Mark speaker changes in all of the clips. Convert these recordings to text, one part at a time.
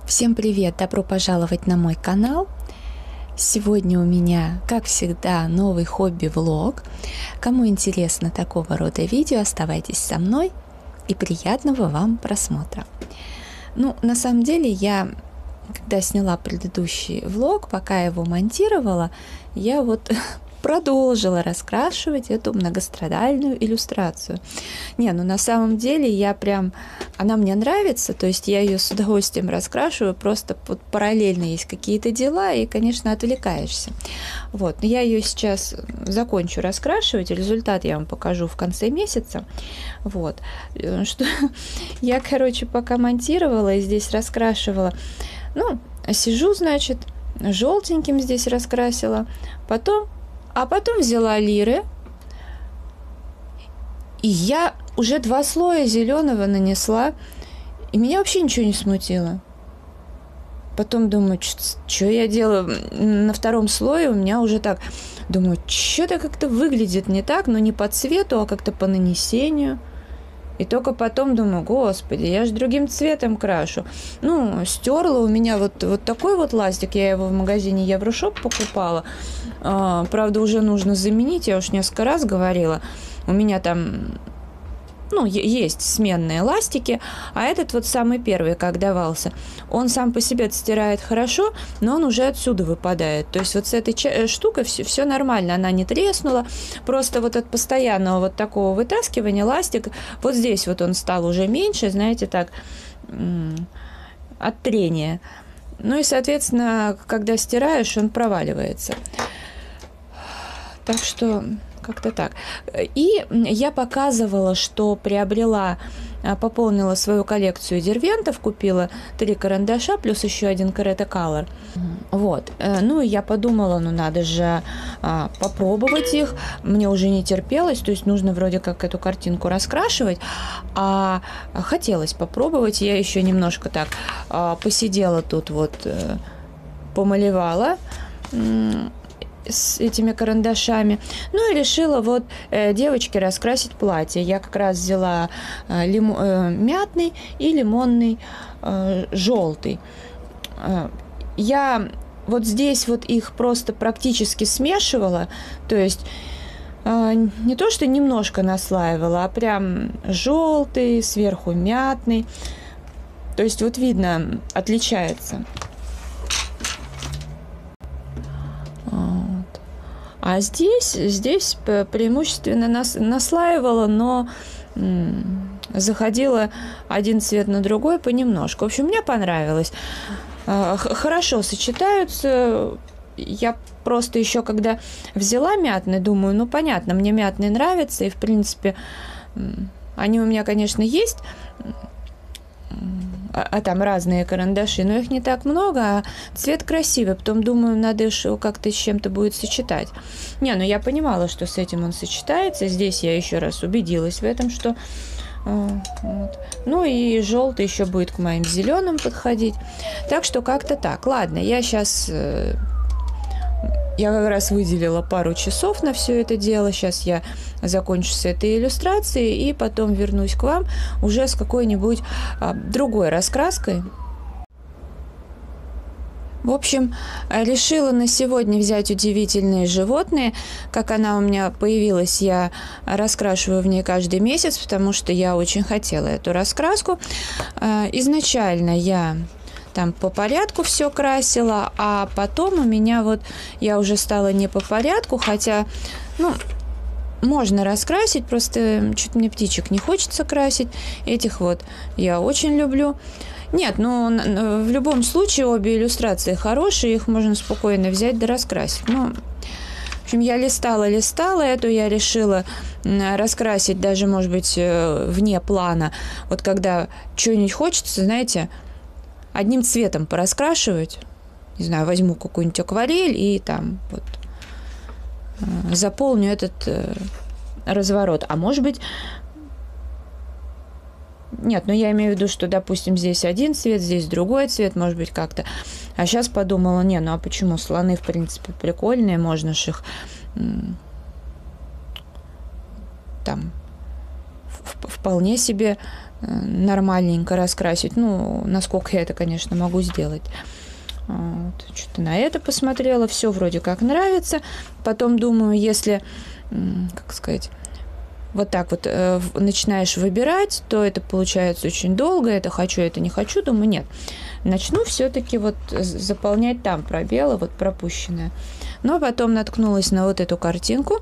Speaker 1: Всем привет! Добро пожаловать на мой канал! Сегодня у меня, как всегда, новый хобби-влог. Кому интересно такого рода видео, оставайтесь со мной и приятного вам просмотра. На самом деле, когда сняла предыдущий влог, пока его монтировала, я продолжила раскрашивать эту многострадальную иллюстрацию. На самом деле она мне нравится, то есть я ее с удовольствием раскрашиваю, просто параллельно есть какие-то дела, и, конечно, отвлекаешься. Но я ее сейчас закончу раскрашивать, результат я вам покажу в конце месяца. Я, пока монтировала и здесь раскрашивала, сижу, желтеньким здесь раскрасила, а потом взяла лиры, и я уже 2 слоя зеленого нанесла, и меня вообще ничего не смутило. Потом думаю, что я делаю на 2-м слое, у меня уже так, думаю, что-то как-то выглядит не так, но не по цвету, а как-то по нанесению. И только потом думаю, господи, я же другим цветом крашу. Стерла у меня вот такой ластик, я его в магазине Еврошоп покупала. Правда, уже нужно заменить, я уж несколько раз говорила. У меня там, есть сменные ластики, а этот самый первый, как давался, он сам по себе стирает хорошо, но он уже отсюда выпадает. То есть с этой штукой все нормально, она не треснула. Просто от постоянного такого вытаскивания ластик, здесь он стал уже меньше, знаете, так, от трения. И, соответственно, когда стираешь, он проваливается. Так что как-то так. И я показывала, что пополнила свою коллекцию дервентов, купила 3 карандаша, плюс еще 1 Карета Color. И я подумала, надо же попробовать их. Мне уже не терпелось, то есть нужно вроде как эту картинку раскрашивать, а хотелось попробовать. Я еще немножко так посидела тут, помалевала с этими карандашами. И решила девочке раскрасить платье. Я как раз взяла мятный и лимонный желтый. Я здесь их просто практически смешивала, то есть не то, что немножко наслаивала, а прям желтый, сверху мятный. То есть видно, отличается. А здесь преимущественно наслаивала, но заходила один цвет на другой понемножку. В общем, мне понравилось. Хорошо сочетаются. Я просто еще, когда взяла мятный, думаю, понятно, мне мятный нравится, и, в принципе, они у меня, конечно, есть, там разные карандаши, но их не так много, а цвет красивый. Потом думаю, надо его как-то с чем-то будет сочетать. Я понимала, что с этим он сочетается. Здесь я еще раз убедилась в этом, что... и желтый еще будет к моим зеленым подходить. Так что как-то так. Ладно, я сейчас... Я как раз выделила пару часов на все это дело. Сейчас я закончу с этой иллюстрацией и потом вернусь к вам уже с какой-нибудь другой раскраской. В общем, решила на сегодня взять удивительные животные. Как она у меня появилась, я раскрашиваю в ней каждый месяц, потому что я очень хотела эту раскраску. Изначально я там по порядку все красила, а потом у меня я уже стала не по порядку, хотя, можно раскрасить, просто что-то мне птичек не хочется красить. Этих я очень люблю. Нет, в любом случае обе иллюстрации хорошие, их можно спокойно взять да раскрасить. В общем, я листала, эту я решила раскрасить даже, может быть, вне плана. Когда что-нибудь хочется, знаете, одним цветом пораскрашивать. Не знаю, возьму какую-нибудь акварель и там заполню этот разворот. А может быть... Нет, я имею в виду, что, допустим, здесь один цвет, здесь другой цвет, может быть, как-то. А сейчас подумала, а почему? Слоны, в принципе, прикольные, можно ж их там вполне себе нормальненько раскрасить. Ну, насколько я это, конечно, могу сделать. Вот. Что-то на это посмотрела, все вроде как нравится. Потом думаю, если, как сказать, вот так вот начинаешь выбирать, то это получается очень долго, это хочу, это не хочу. Думаю, нет, начну все-таки вот заполнять там пробелы, вот пропущенное. Но потом наткнулась на вот эту картинку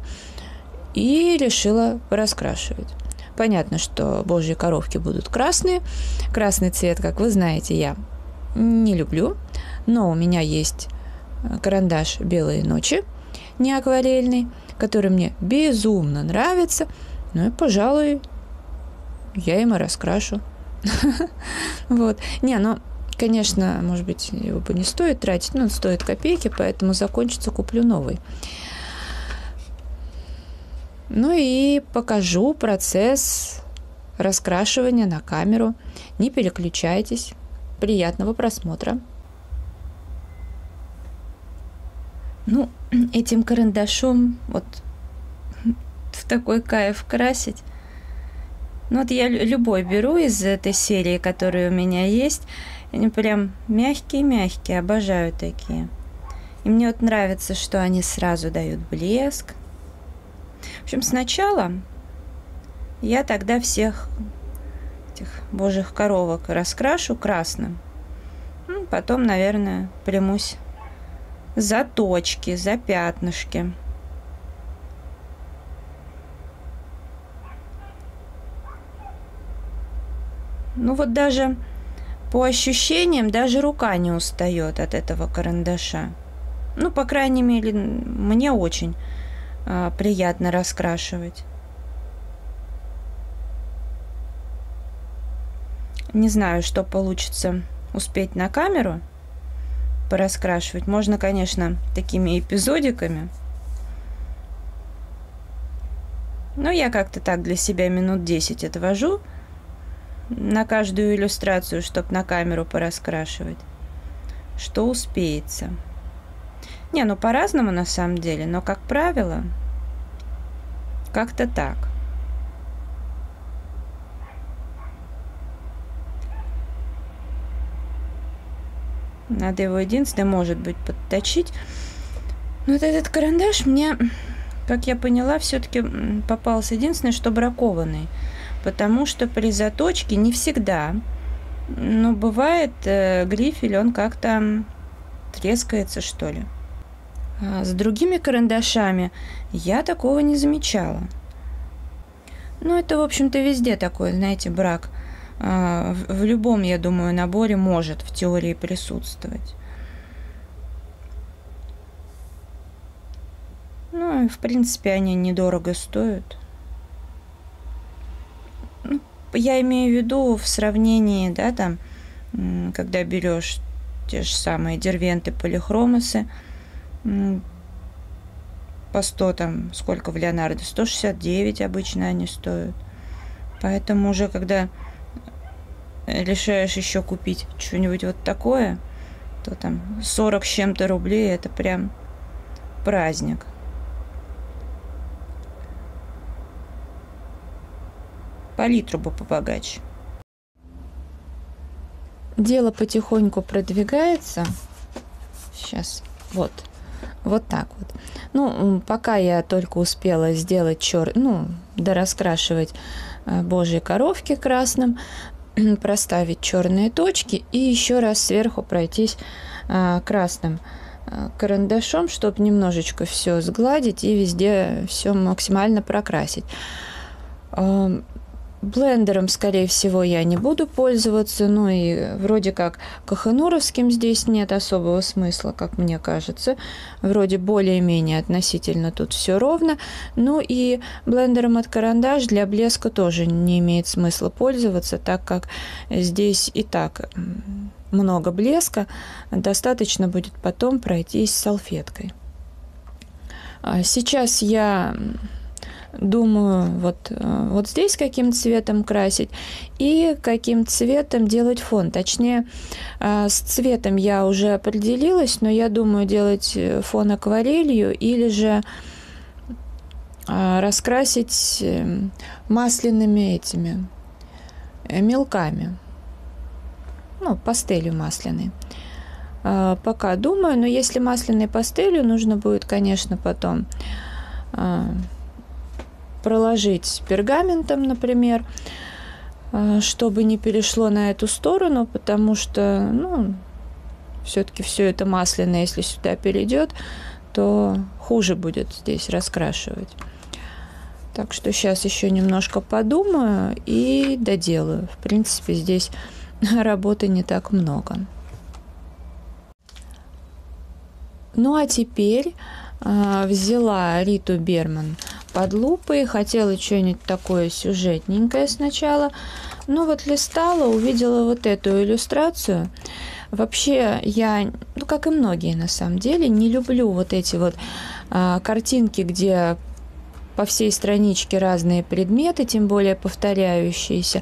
Speaker 1: и решила раскрашивать. Понятно, что божьи коровки будут красные. Красный цвет, как вы знаете, я не люблю. Но у меня есть карандаш «Белые ночи», не акварельный, который мне безумно нравится. Ну и, пожалуй, я им и раскрашу. Вот. Не, ну, конечно, может быть, его бы не стоит тратить, но он стоит копейки, поэтому закончится, куплю новый. Ну и покажу процесс раскрашивания на камеру. Не переключайтесь. Приятного просмотра. Ну, этим карандашом вот в такой кайф красить. Ну, вот я любой беру из этой серии, которые у меня есть. Они прям мягкие-мягкие, обожаю такие. И мне вот нравится, что они сразу дают блеск. В общем, сначала я тогда всех этих божьих коровок раскрашу красным. Потом, наверное, примусь за точки, за пятнышки. Ну вот даже по ощущениям, даже рука не устает от этого карандаша. Ну, по крайней мере, мне очень приятно раскрашивать. Не знаю, что получится успеть на камеру пораскрашивать. Можно, конечно, такими эпизодиками. Но я как-то так для себя минут 10 отвожу на каждую иллюстрацию, чтобы на камеру пораскрашивать. Что успеется. Не, ну по-разному на самом деле, но, как правило, как-то так. Надо его единственное, может быть, подточить. Но вот этот карандаш мне, как я поняла, все-таки попался единственное, что бракованный. Потому что при заточке не всегда, но бывает грифель, он как-то трескается, что ли. А с другими карандашами я такого не замечала. Ну, это, в общем-то, везде такой, знаете, брак. В любом, я думаю, наборе может в теории присутствовать. Ну, и, в принципе, они недорого стоят. Ну, я имею в виду в сравнении, да, там, когда берешь те же самые дервенты, полихромосы, по 100, там, сколько в Леонардо? 169 обычно они стоят. Поэтому уже, когда решаешь еще купить что-нибудь вот такое, то там 40 с чем-то рублей, это прям праздник. Палитру бы побогаче. Дело потихоньку продвигается. Сейчас, вот так вот. Ну, пока я только успела сделать дораскрашивать божьи коровки красным, проставить черные точки и еще раз сверху пройтись красным карандашом, чтобы немножечко все сгладить и везде все максимально прокрасить. Блендером, скорее всего, я не буду пользоваться, ну и вроде как кохануровским здесь нет особого смысла, как мне кажется. Вроде более-менее относительно тут все ровно. Ну и блендером от карандаш для блеска тоже не имеет смысла пользоваться, так как здесь и так много блеска. Достаточно будет потом пройтись салфеткой. Сейчас я думаю, вот здесь каким цветом красить и каким цветом делать фон. Точнее, с цветом я уже определилась, но я думаю делать фон акварелью или же раскрасить масляными мелками. Ну, пастелью масляной. Пока думаю, но если масляной пастелью, нужно будет, конечно, потом проложить пергаментом, например, чтобы не перешло на эту сторону, потому что, ну, все-таки все это масляное, если сюда перейдет, то хуже будет здесь раскрашивать. Так что сейчас еще немножко подумаю и доделаю. В принципе, здесь работы не так много. Ну а теперь взяла Риту Берман под лупой, хотела что-нибудь такое сюжетненькое сначала, но вот листала, увидела вот эту иллюстрацию. Вообще я, ну как и многие на самом деле, не люблю вот эти вот картинки, где по всей страничке разные предметы, тем более повторяющиеся.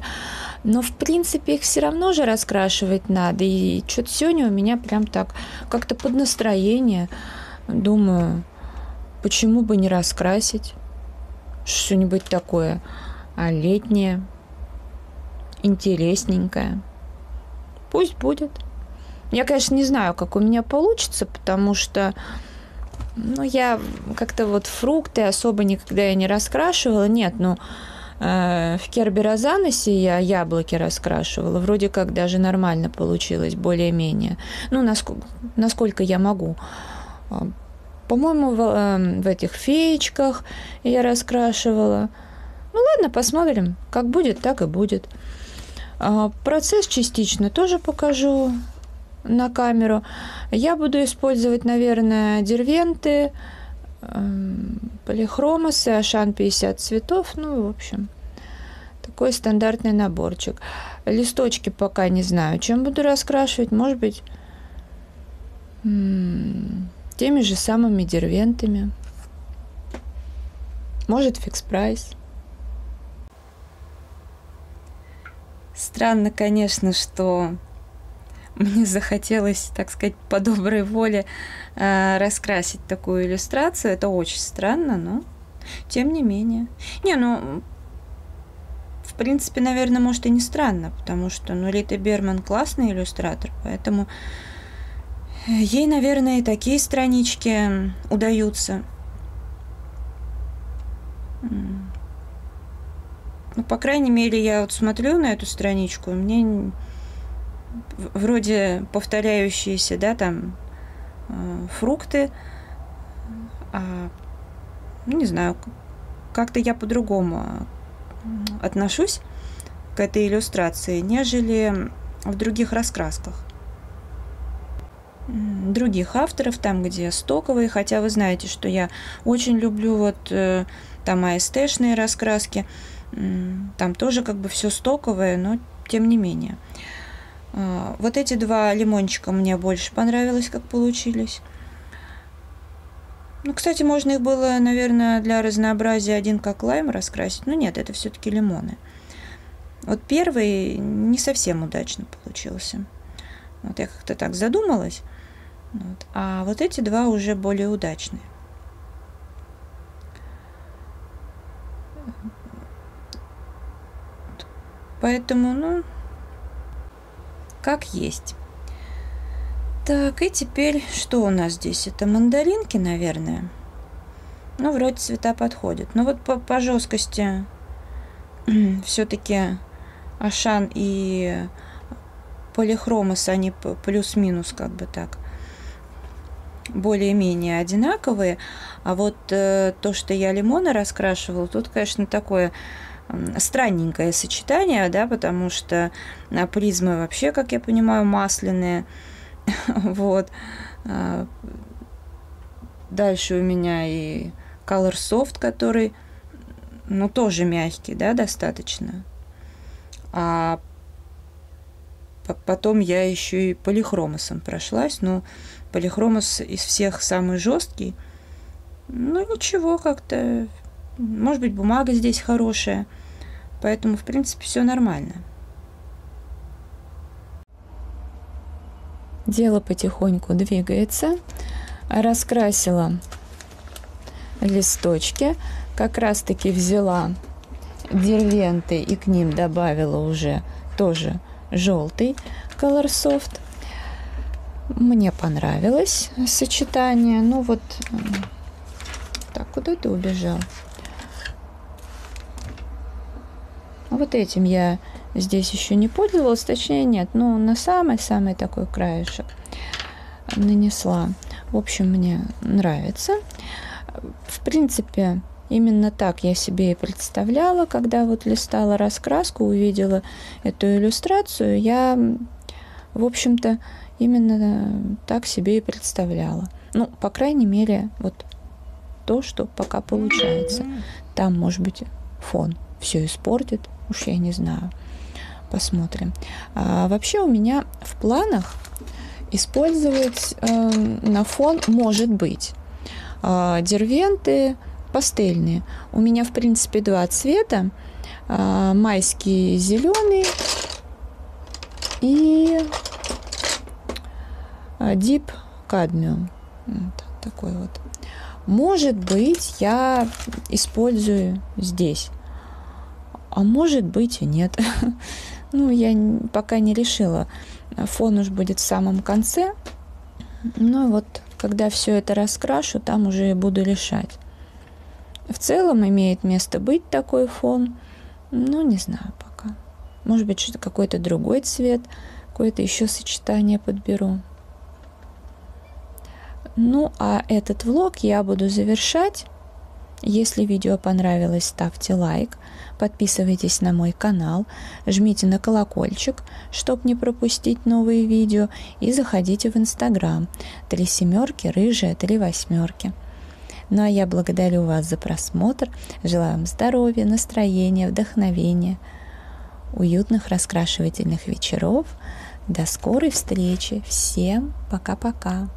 Speaker 1: Но, в принципе, их все равно же раскрашивать надо. И что-то сегодня у меня прям так как-то под настроение. Думаю, почему бы не раскрасить что-нибудь такое летнее, интересненькое. Пусть будет. Я, конечно, не знаю, как у меня получится, потому что я как-то вот фрукты особо никогда я не раскрашивала. Нет, в Керберазаносе я яблоки раскрашивала. Вроде как даже нормально получилось, более-менее. Насколько я могу. По-моему, в этих феечках я раскрашивала. Ну ладно, посмотрим. Как будет, так и будет. Процесс частично тоже покажу на камеру. Я буду использовать, наверное, дервенты, полихромосы, Ашан 50 цветов. Ну, в общем, такой стандартный наборчик. Листочки пока не знаю, чем буду раскрашивать. Может быть, теми же самыми дервентами. Может, фикс-прайс. Странно, конечно, что мне захотелось, так сказать, по доброй воле раскрасить такую иллюстрацию. Это очень странно, но тем не менее. В принципе, наверное, может и не странно, потому что, Рита Берман классный иллюстратор, поэтому ей, наверное, и такие странички удаются. По крайней мере, я вот смотрю на эту страничку, и мне вроде повторяющиеся, да, там фрукты, не знаю, как-то я по-другому отношусь к этой иллюстрации, нежели в других раскрасках других авторов, там, где стоковые, хотя вы знаете, что я очень люблю вот там АСТ-шные раскраски, там тоже как бы все стоковое, но тем не менее. Вот эти два лимончика мне больше понравилось, как получились. Кстати, можно их было, наверное, для разнообразия один как лайм раскрасить, но нет, это все-таки лимоны. Вот первый не совсем удачно получился. Вот я как-то так задумалась. А вот эти два уже более удачные. Поэтому, как есть. Так, и теперь что у нас здесь? Это мандаринки, наверное. Вроде цвета подходят. Но вот по жесткости все-таки Ашан и полихромос, они плюс-минус как бы так более-менее одинаковые. А вот то, что я лимоны раскрашивала, тут, конечно, такое странненькое сочетание, да, потому что призмы вообще, как я понимаю, масляные. Вот. Дальше у меня и Color Soft, который, тоже мягкий, да, достаточно. А потом я еще и полихромосом прошлась, но полихромос из всех самый жесткий. Ничего, как-то, может быть, бумага здесь хорошая, поэтому, в принципе, все нормально. Дело потихоньку двигается. Раскрасила листочки. Как раз-таки взяла дервенты и к ним добавила уже тоже желтый Colorsoft. Мне понравилось сочетание. Ну вот, так, куда ты убежал? Вот этим я здесь еще не пользовалась, точнее нет, ну на самый-самый такой краешек нанесла. В общем, мне нравится. В принципе, именно так я себе и представляла, когда вот листала раскраску, увидела эту иллюстрацию, я, в общем-то, именно так себе и представляла. Ну, по крайней мере, вот то, что пока получается. Там, может быть, фон все испортит, уж я не знаю. Посмотрим. Вообще у меня в планах использовать на фон, может быть, дервенты пастельные. У меня, в принципе, два цвета. Майский зеленый и Deep Cadmium. Вот такой вот. Может быть, я использую здесь. А может быть и нет. Ну, я пока не решила. Фон уж будет в самом конце. Ну, вот, когда все это раскрашу, там уже и буду решать. В целом имеет место быть такой фон. Ну, не знаю пока. Может быть, что-то какой-то другой цвет, какое-то еще сочетание подберу. Ну, а этот влог я буду завершать. Если видео понравилось, ставьте лайк, подписывайтесь на мой канал, жмите на колокольчик, чтобы не пропустить новые видео, и заходите в Инстаграм 3 рыжая 3 8. Ну а я благодарю вас за просмотр, желаю вам здоровья, настроения, вдохновения, уютных раскрашивательных вечеров. До скорой встречи. Всем пока-пока.